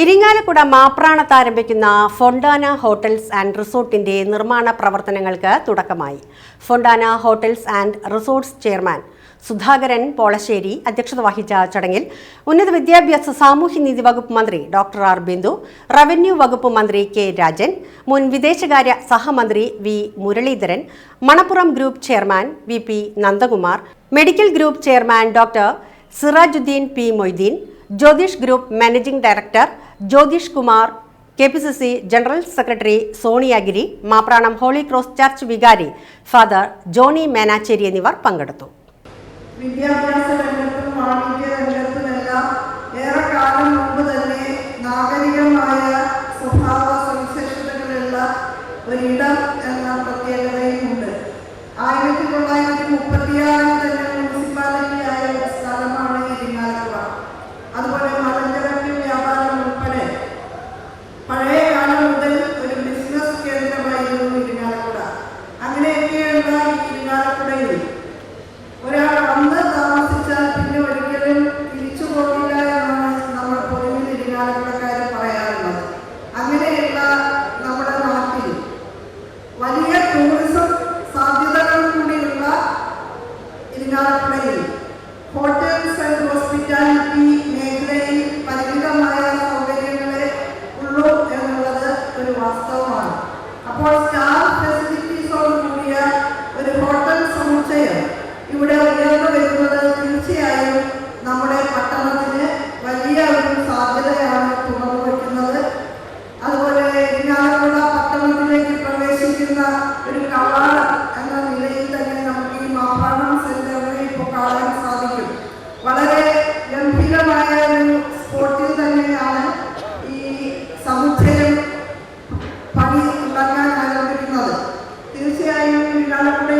ഇരിങ്ങാലക്കുട മാപ്രാണത്ത് ആരംഭിക്കുന്ന Fontana hotels and റിസോർട്ടിന്റെ നിർമ്മാണ പ്രവർത്തനങ്ങൾക്ക് തുടക്കമായി. Fontana hotels and resorts chairman Sudhakaran Polassery അധ്യക്ഷത വഹിച്ച ചടങ്ങിൽ ഉന്നത വിദ്യാഭ്യാസ സാമൂഹ്യനീതി വകുപ്പ് മന്ത്രി ഡോക്ടർ ആർ ബിന്ദു, റവന്യൂ വകുപ്പ് മന്ത്രി കെ രാജൻ, മുൻ വിദേശകാര്യ സഹമന്ത്രി V Muraleedharan, Manappuram group chairman V P Nandakumar, medical group chairman doctor Sirajuddin P Moideen, Jyothish group managing director Jyothish Kumar, KPCC general secretary Soniyagiri, Mapranam holy cross church വികാരി ഫാദർ ജോണി മേനാച്ചേരി എന്നിവർ പങ്കെടുത്തു. വിദ്യാഭ്യാസ രംഗത്തും വാണിജ്യ രംഗത്തുമെല്ലാം ഏറെക്കാലം മുമ്പ് തന്നെ നാഗരികമായ സ്വഭാവ സവിശേഷതകളുള്ള ഒരിടം എന്ന പ്രത്യേകതയുമുണ്ട്. 1936 തന്നെ മുനിസിപ്പാലിറ്റിയായ ഒരു സ്ഥലമാണ് ഇരിങ്ങാലക്കുട. അതുപോലെ മലഞ്ചരക്ക് വ്യാപാരം ഉൾപ്പെടെ പഴയ കാലം മുതൽ ഒരു ബിസിനസ് കേന്ദ്രമായിരുന്നു ഇരിങ്ങാലക്കുട. അങ്ങനെയൊക്കെയുള്ള ഇരിങ്ങാലക്കുടയിൽ ഒരാൾ വന്ന് താമസിച്ചാൽ പിന്നെ ഒരിക്കലും തിരിച്ചു പോകില്ല എന്നാണ് നമ്മൾ പൊതുവിൽ ഇരിങ്ങാലക്കുടക്കാർ പറയാറുള്ളത്. അങ്ങനെയുള്ള നമ്മുടെ നാട്ടിൽ വലിയ ടൂറിസം സാധ്യതകൾ കൂടിയുള്ള ഇരിങ്ങാലക്കുടയിൽ ഹോട്ടൽസ് ആൻഡ് ഹോസ്പിറ്റാലിറ്റി മേഖലയിൽ പരിമിതമായ സൗകര്യങ്ങളെ ഉള്ളൂ എന്നുള്ളത് ഒരു വാസ്തവമാണ്. അപ്പോൾ സ്റ്റാർ ഫെസിലിറ്റീസോട് കൂടിയ ഒരു ഹോട്ടൽ സമുച്ചയം ഇവിടെ ഉയർന്നു വരുന്നത് തീർച്ചയായും നമ്മുടെ പട്ടണത്തിന് വലിയ ഒരു സാധ്യതയാണ് തുറന്നു വയ്ക്കുന്നത്. അതുപോലെ ഇരിങ്ങാലക്കുട പട്ടണത്തിലേക്ക് പ്രവേശിക്കുന്ന ഒരു കവാടം എന്ന നിലയിൽ തന്നെ നമുക്ക് ഈ മാപ്രാണം സെന്ററിനെ ഇപ്പോൾ കാണാൻ സാധിക്കും. വളരെ ഗംഭീരമായ ഒരു സ്പോട്ടിൽ തന്നെയാണ് ഈ സമുച്ചയം പണി തുടങ്ങാൻ ആരംഭിക്കുന്നത്. തീർച്ചയായും ഇരിങ്ങാലക്കുട